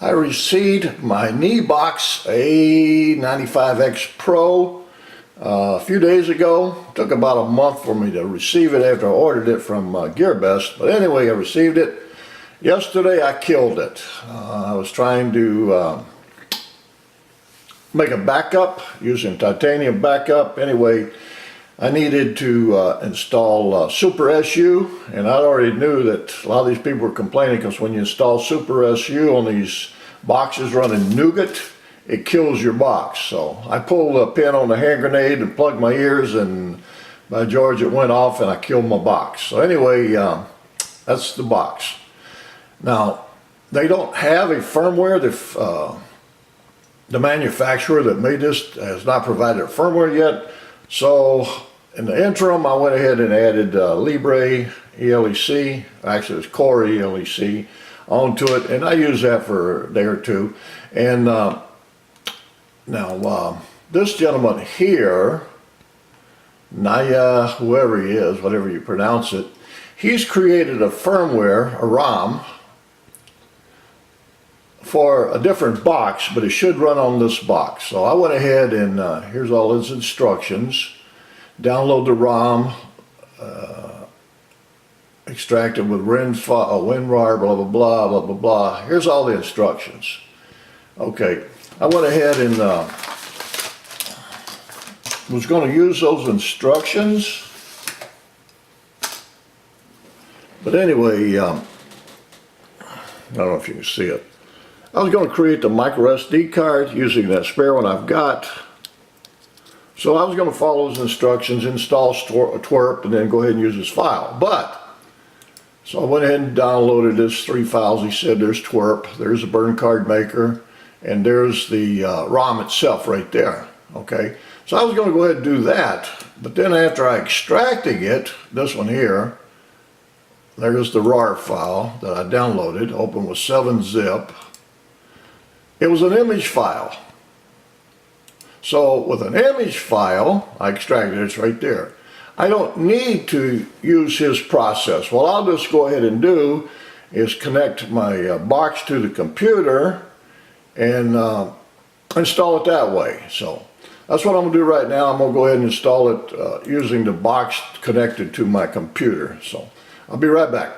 I received my knee box A95X Pro a few days ago. It took about a month for me to receive it after I ordered it from GearBest. But anyway, I received it. Yesterday I killed it. I was trying to make a backup using titanium backup. Anyway, I needed to install Super SU, and I already knew that a lot of these people were complaining because when you install Super SU on these boxes running Nougat, it kills your box. So I pulled a pin on the hand grenade and plugged my ears, and by George, it went off and I killed my box. So anyway, that's the box. Now, they don't have a firmware. The manufacturer that made this has not provided a firmware yet. So in the interim, I went ahead and added Libre ELEC, actually it's Core ELEC, onto it, and I used that for a day or two. And now this gentleman here, Naya, whoever he is, whatever you pronounce it, he's created a firmware, a ROM, for a different box, but it should run on this box. So I went ahead and here's all his instructions. Download the ROM, extract it with WinRAR, blah blah blah blah blah blah. Here's all the instructions. Okay, I went ahead and was going to use those instructions, but anyway, I don't know if you can see it. I was going to create the micro SD card using that spare one I've got. So I was going to follow his instructions, install twerp, and then go ahead and use this file. So I went ahead and downloaded this 3 files. He said there's twerp, there's a burn card maker, and there's the ROM itself right there. Okay, so I was going to go ahead and do that, but then after I extracted it, this one here, there's the RAR file that I downloaded, open with 7-zip. It was an image file. So with an image file, I extracted it, it's right there. I don't need to use his process. What I'll just go ahead and do is connect my box to the computer and install it that way. So that's what I'm going to do right now. I'm going to go ahead and install it using the box connected to my computer. So I'll be right back.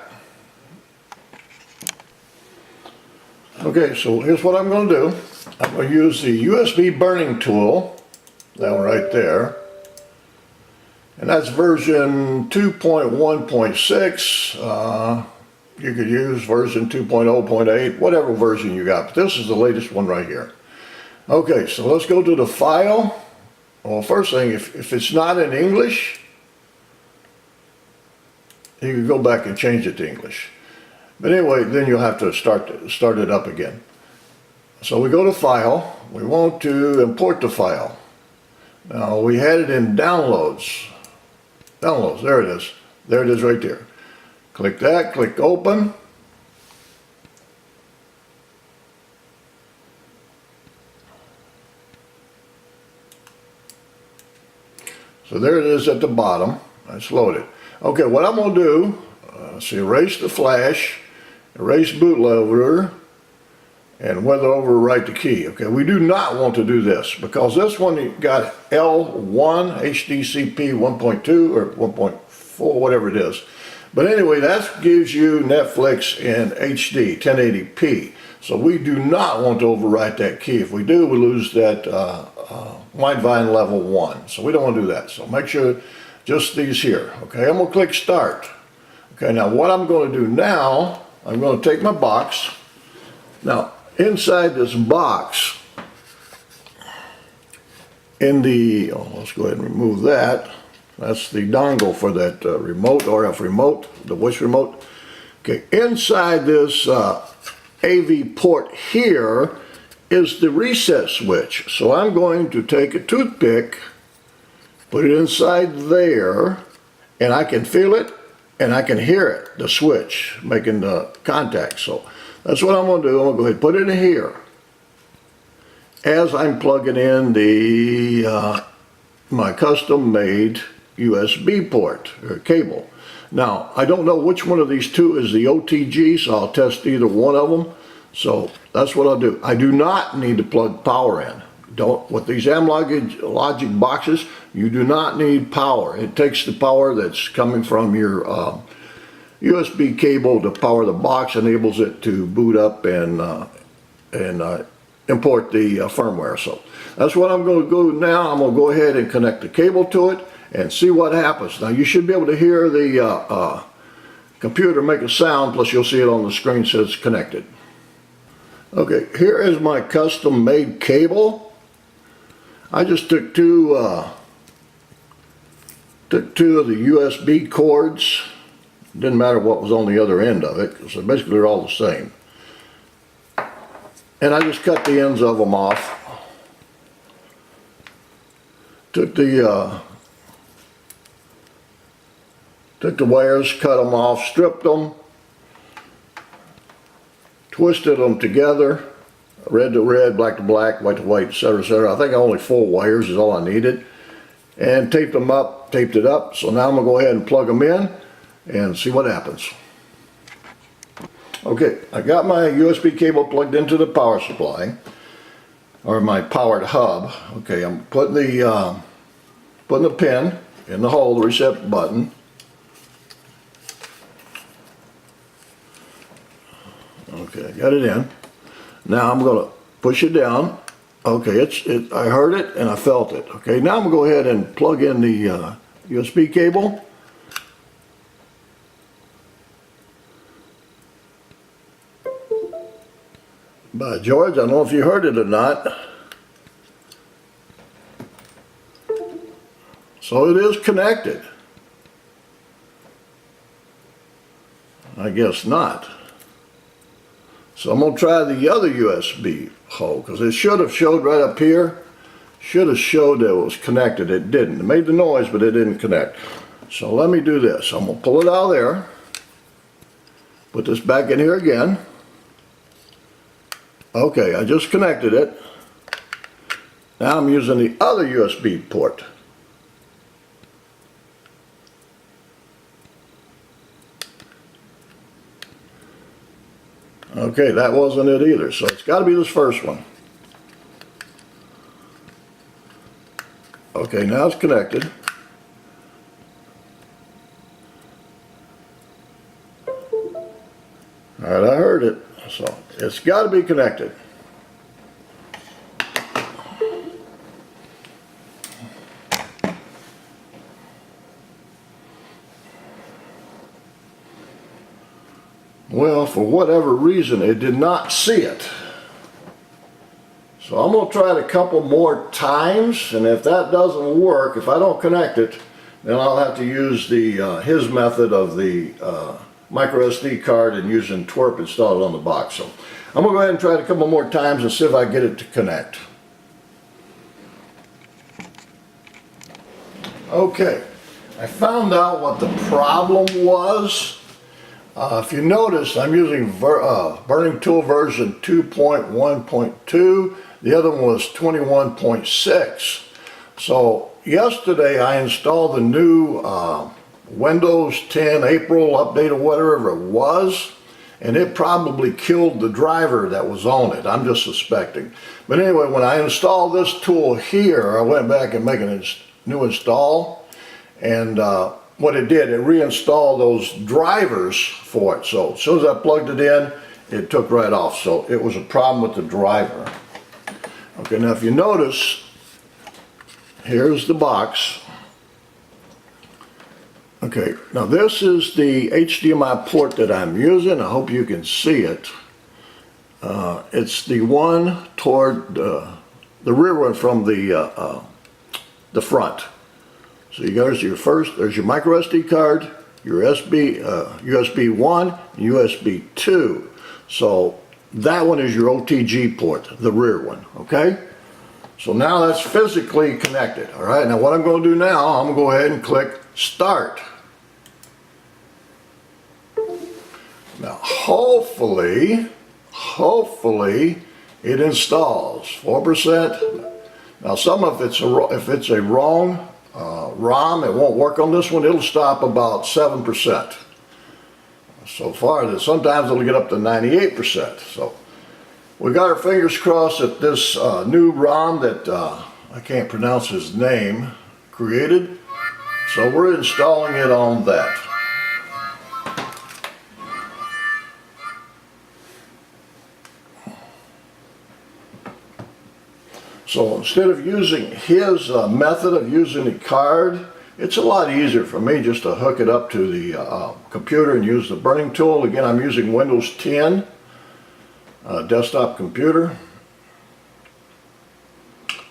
Okay, so here's what I'm going to do. I'm going to use the USB burning tool, that one right there, and that's version 2.1.6. You could use version 2.0.8, whatever version you got, but this is the latest one right here. Okay, so let's go to the file. Well, first thing, if it's not in English, you can go back and change it to English. But anyway, then you'll have to start it up again. So we go to File. We want to import the file. Now we had it in Downloads. Downloads, there it is. There it is right there. Click that, click Open. So there it is at the bottom. That's loaded. Okay, what I'm going to do, see, erase the flash, erase bootloader, and weather overwrite the key. Okay, we do not want to do this because this one got L1 HDCP 1.2 or 1.4, whatever it is. But anyway, that gives you Netflix in HD 1080p. So we do not want to overwrite that key. If we do, we lose that Widevine level 1. So we don't want to do that. So make sure just these here. Okay, I'm going to click Start. Okay, now what I'm going to do now, I'm going to take my box. Now, inside this box, let's go ahead and remove that. That's the dongle for that remote, RF remote, the voice remote. Okay, inside this AV port here is the reset switch. So I'm going to take a toothpick, put it inside there, and I can feel it and I can hear it, the switch making the contact. So that's what I'm going to do. I'm going to go ahead and put it in here as I'm plugging in the my custom made USB port or cable. Now I don't know which one of these two is the OTG, so I'll test either one of them. So that's what I'll do. I do not need to plug power in. Don't, with these Amlogic boxes, you do not need power. It takes the power that's coming from your USB cable to power the box, enables it to boot up and import the firmware. So that's what I'm going to do now. I'm going to go ahead and connect the cable to it and see what happens. Now you should be able to hear the computer make a sound, plus you'll see it on the screen says connected. Okay, here is my custom made cable. I just took two of the USB cords. Didn't matter what was on the other end of it, because basically they're all the same. And I just cut the ends of them off. Took the wires, cut them off, stripped them, twisted them together, red to red, black to black, white to white, etc., etc. I think only 4 wires is all I needed, and taped it up. So now I'm gonna go ahead and plug them in and see what happens. Okay, I got my USB cable plugged into the power supply, or my powered hub. Okay, I'm putting the pin in the hole, the reset button. Okay, I got it in. Now I'm going to push it down. Okay, I heard it and I felt it. Okay, now I'm going to go ahead and plug in the USB cable. By George, I don't know if you heard it or not. So it is connected. I guess not. So I'm going to try the other USB hole, because it should have showed right up here. Should have showed that it was connected. It didn't. It made the noise, but it didn't connect. So let me do this. I'm going to pull it out of there. Put this back in here again. Okay, I just connected it. Now I'm using the other USB port. Okay, that wasn't it either, so it's got to be this first one. Okay, now it's connected. Alright, I heard it, so it's got to be connected. Well, for whatever reason, it did not see it. So I'm going to try it a couple more times, and if that doesn't work, if I don't connect it, then I'll have to use the his method of the micro SD card and using twerp installed on the box. So I'm going to go ahead and try it a couple more times and see if I get it to connect. Okay, I found out what the problem was. If you notice, I'm using Burning Tool version 2.1.2. The other one was 21.6. So yesterday I installed the new Windows 10 April update or whatever it was, and it probably killed the driver that was on it. I'm just suspecting. But anyway, when I installed this tool here, I went back and made a new install, and what it did, it reinstalled those drivers for it. So as soon as I plugged it in, it took right off. So it was a problem with the driver. Okay, now if you notice, here's the box. Okay, now this is the HDMI port that I'm using. I hope you can see it. It's the one toward the rear one from the front. So you guys, there's your micro SD card, your USB 1, and USB 2. So that one is your OTG port, the rear one, okay? So now that's physically connected, all right? Now what I'm going to do now, I'm going to go ahead and click Start. Now hopefully it installs 4%. Now if it's a wrong ROM, it won't work on this one. It'll stop about 7%. So far, sometimes it'll get up to 98%. So We got our fingers crossed that this new ROM that I can't pronounce his name created. So we're installing it on that. So instead of using his method of using the card, it's a lot easier for me just to hook it up to the computer and use the burning tool. Again, I'm using Windows 10 desktop computer.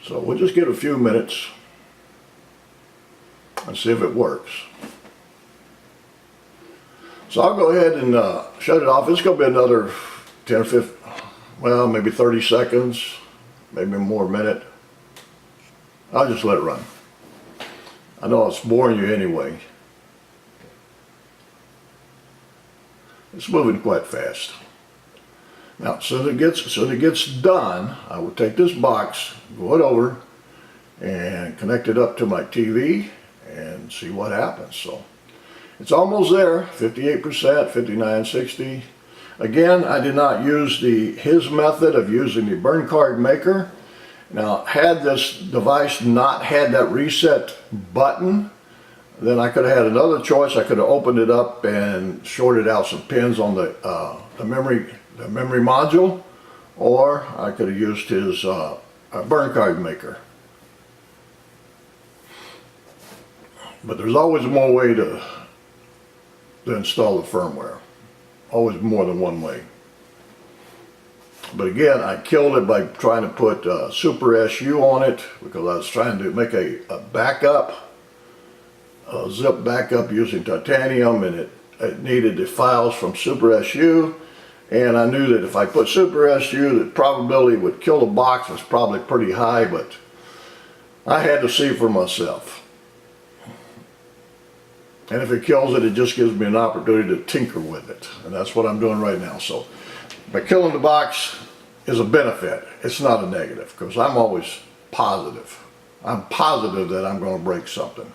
So we'll just give it a few minutes and see if it works. So I'll go ahead and shut it off. It's going to be another 10 or 15, well, maybe 30 seconds, maybe more, a minute. I'll just let it run. I know it's boring you anyway. It's moving quite fast. Now, as soon as it gets done, I will take this box, go it over, and connect it up to my TV and see what happens. So it's almost there, 58%, 59, 60. Again, I did not use his method of using the burn card maker. Now, had this device not had that reset button, then I could have had another choice. I could have opened it up and shorted out some pins on the memory module, or I could have used his burn card maker. But there's always more way to install the firmware. Always more than one way. But again, I killed it by trying to put Super SU on it because I was trying to make a backup, a zip backup using titanium, and it needed the files from Super SU. And I knew that if I put Super SU, the probability would kill the box was probably pretty high, but I had to see for myself. And if it kills it, it just gives me an opportunity to tinker with it. And that's what I'm doing right now. So by killing the box is a benefit. It's not a negative, because I'm always positive. I'm positive that I'm going to break something.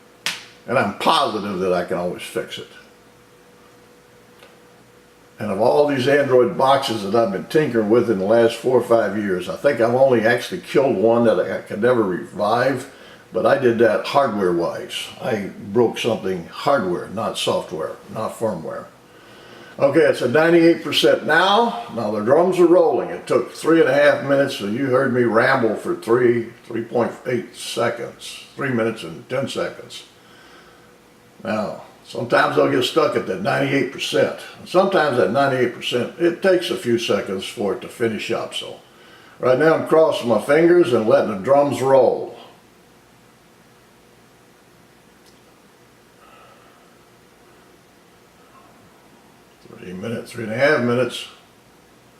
And I'm positive that I can always fix it. And of all these Android boxes that I've been tinkering with in the last 4 or 5 years, I think I've only actually killed one that I could never revive. But I did that hardware-wise. I broke something hardware, not software, not firmware. Okay, it's at 98% now. Now the drums are rolling. It took 3.5 minutes, so you heard me ramble for 3.8 seconds. 3 minutes and 10 seconds. Now, sometimes I'll get stuck at that 98%. Sometimes at 98%, it takes a few seconds for it to finish up. So right now I'm crossing my fingers and letting the drums roll. 3 minutes, 3.5 minutes.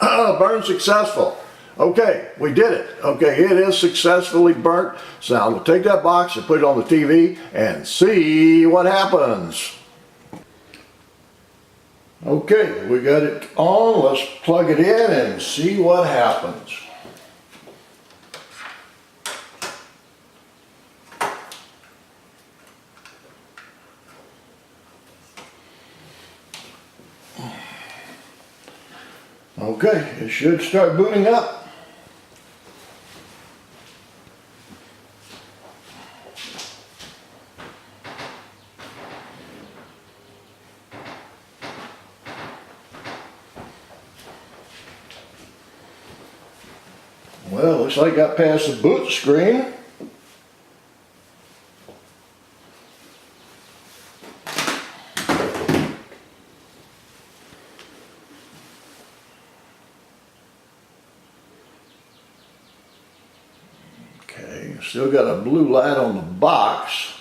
Burn successful. Okay, we did it. Okay, it is successfully burnt. So now we'll take that box and put it on the TV and see what happens. Okay, we got it on. Let's plug it in and see what happens. Okay, it should start booting up. Well, looks like I got past the boot screen. Still got a blue light on the box.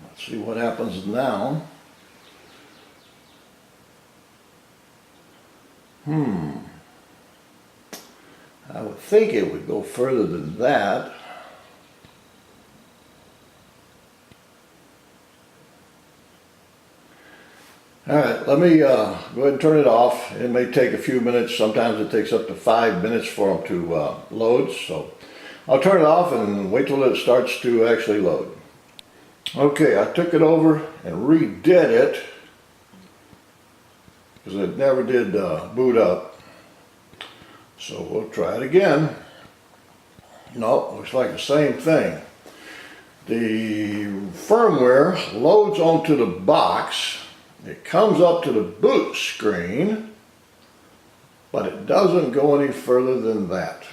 Let's see what happens now. I would think it would go further than that. Alright, let me go ahead and turn it off. It may take a few minutes. Sometimes it takes up to 5 minutes for them to load. So I'll turn it off and wait till it starts to actually load. Okay, I took it over and redid it because it never did boot up. So we'll try it again. Nope, looks like the same thing. The firmware loads onto the box. It comes up to the boot screen, but it doesn't go any further than that.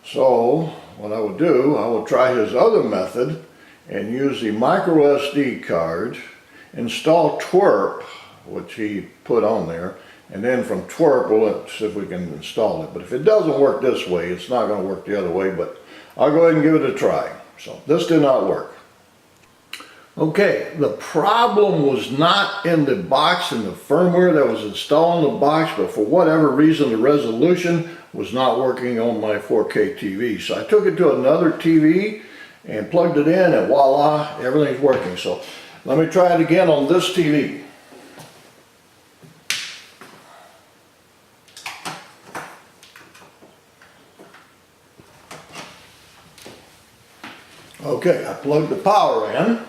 So what I will do, I will try his other method and use the micro SD card, install twerp, which he put on there, and then from twerp we'll see if we can install it. But if it doesn't work this way, it's not going to work the other way, but I'll go ahead and give it a try. So this did not work. Okay, the problem was not in the box and the firmware that was installed in the box, but for whatever reason the resolution was not working on my 4K TV. So I took it to another TV and plugged it in, and voila, everything's working. So let me try it again on this TV. Okay, I plugged the power in.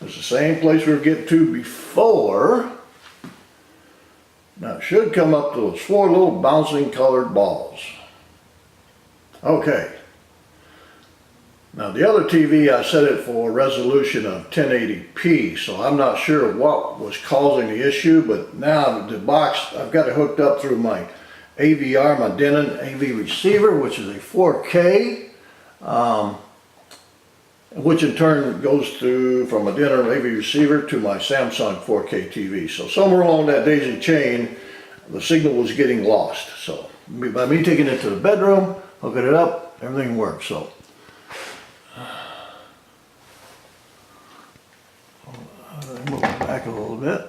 It's the same place we were getting to before. Now it should come up to those 4 little bouncing colored balls. Okay. Now the other TV, I set it for a resolution of 1080p, so I'm not sure what was causing the issue, but now the box, I've got it hooked up through my AVR, my Denon AV receiver, which is a 4K. Which in turn goes through from a Denon AV receiver to my Samsung 4K TV. So somewhere along that daisy chain, the signal was getting lost. So by me taking it to the bedroom, hooking it up, everything works. So move it back a little bit.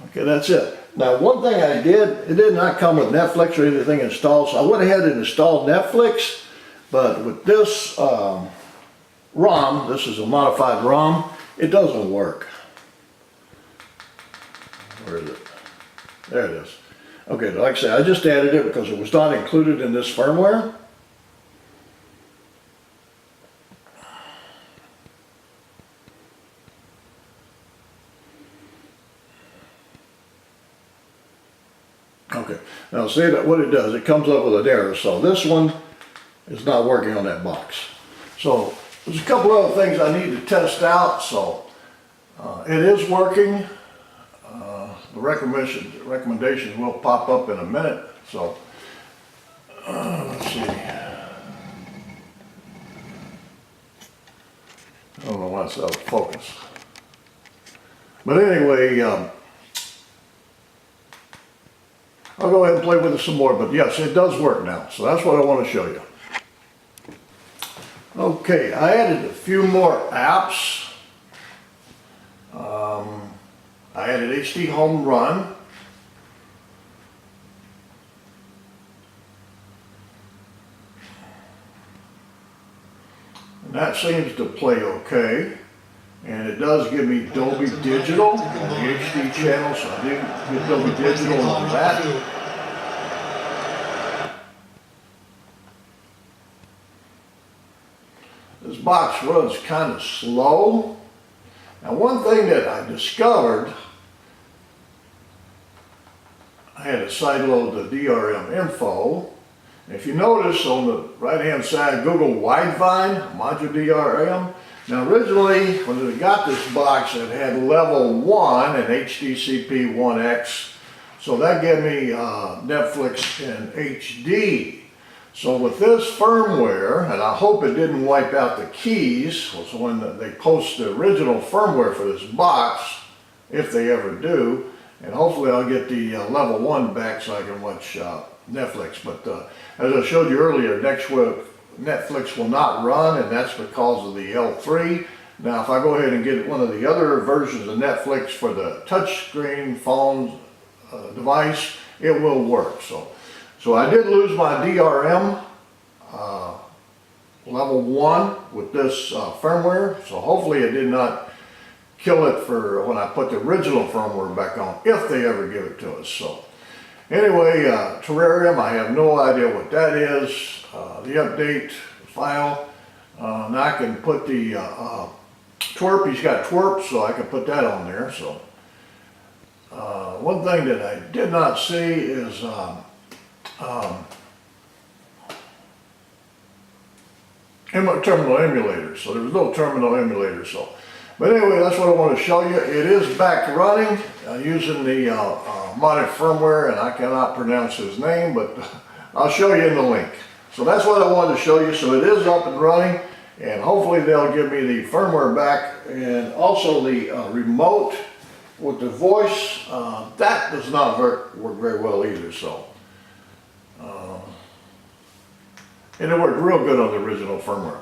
Okay, that's it. Now one thing I did, it did not come with Netflix or anything installed, so I went ahead and installed Netflix, but with this ROM, this is a modified ROM, it doesn't work. Where is it? There it is. Okay, like I said, I just added it because it was not included in this firmware. Okay, now see that what it does, it comes up with an error. So this one is not working on that box. So there's a couple other things I need to test out. So it is working. The recommendations will pop up in a minute. So let's see. I don't know why it's out of focus. But anyway, I'll go ahead and play with it some more, but yes, it does work now. So that's what I want to show you. Okay, I added a few more apps. I added HD Home Run. And that seems to play okay. And it does give me Dolby Digital on the HD channel, so I do get Dolby Digital on that. This box runs kind of slow. Now one thing that I discovered, I had to sideload the DRM info. If you notice on the right hand side, Google Widevine, Module DRM. Now originally, when we got this box, it had level 1 and HDCP 1X. So that gave me Netflix in HD. So with this firmware, and I hope it didn't wipe out the keys, so when they post the original firmware for this box, if they ever do, and hopefully I'll get the level 1 back so I can watch Netflix. But as I showed you earlier, Netflix will not run, and that's because of the L3. Now if I go ahead and get one of the other versions of Netflix for the touchscreen phone device, it will work. So I did lose my DRM level 1 with this firmware, so hopefully it did not kill it for when I put the original firmware back on, if they ever give it to us. So anyway, Terrarium, I have no idea what that is. The update file, now I can put the twerp, he's got twerp, so I can put that on there. So one thing that I did not see is terminal emulator. So there was no terminal emulator. So, but anyway, that's what I want to show you. It is back running using the modded firmware, and I cannot pronounce his name, but I'll show you in the link. So that's what I wanted to show you. So it is up and running, and hopefully they'll give me the firmware back, and also the remote with the voice. That does not work very well either. So, and it worked real good on the original firmware.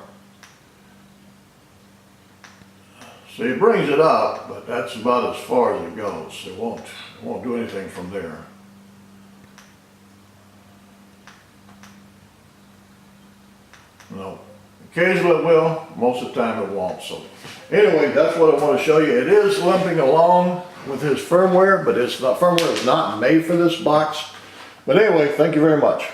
So it brings it up, but that's about as far as it goes. It won't do anything from there. No. Occasionally it will, most of the time it won't. So anyway, that's what I want to show you. It is limping along with his firmware, but firmware is not made for this box. But anyway, thank you very much.